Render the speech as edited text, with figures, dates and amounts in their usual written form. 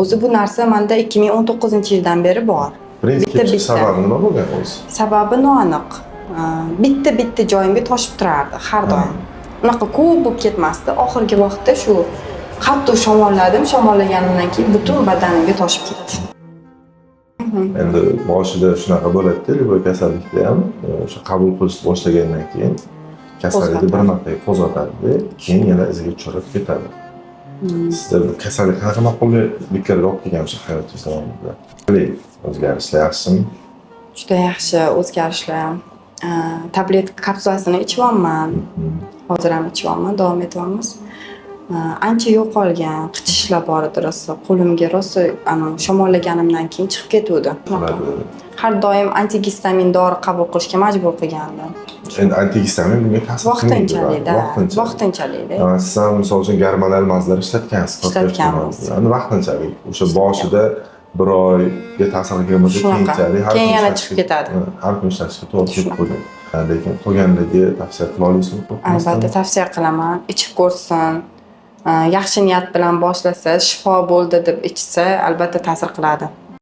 O'zi bu narsa menda 2019-yildan beri bor. Bitta sababi nima bo'lgan o'zi? Sababi noaniq. Bitta joyimga toshib turardi har doim. Unaqa ko'p bo'lib ketmasdi. Oxirgi vaqtda shu hatto shamollaganimdan keyin butun badanimga toshib ketdi. Endi boshida shunaqa bo'ladi-da, bu kasallikda ham o'sha qabul qilishni boshlagandan keyin kasallikni bir marta qo'zg'atadi, keyin yana iziga tushirib ketadi. Sizda bu kasallik qanaqa ma'qulliklarga olib kelgan o'sha hayotingiz davomida? Qanday o'zgarishlar yaxshimi? Juda yaxshi o'zgarishlar. Tabletka kapsulasini ichyapman. Hozir ham ichyapman, davom etyapmiz. Ancha yo'qolgan, qichishlar bor edi rosa. Qo'limga rosa shamollaganimdan keyin chiqib ketuvdi. Har doim antigistamin dori qabul qilishga majbur qilgandi. Endi antigistamin bunga ta'sir qilmaydi. Vaqtinchalik. Siz ham misol uchun gormonal mazlar ishlatgansiz. Ishlatganmiz. Endi vaqtinchalik. O'sha boshida bir oyga ta'sir qilgan bo'lsa, keyinchalik keyin yana chiqib ketadi. Har kun ishlashga to'g'ri kelib qo'yadi. Lekin qolganligi tavsiya qila olasizmi? Albatta tavsiya qilaman. Ichib ko'rsin. Yaxshi niyat bilan boshlasa, shifo bo'ldi deb ichsa, albatta ta'sir qiladi.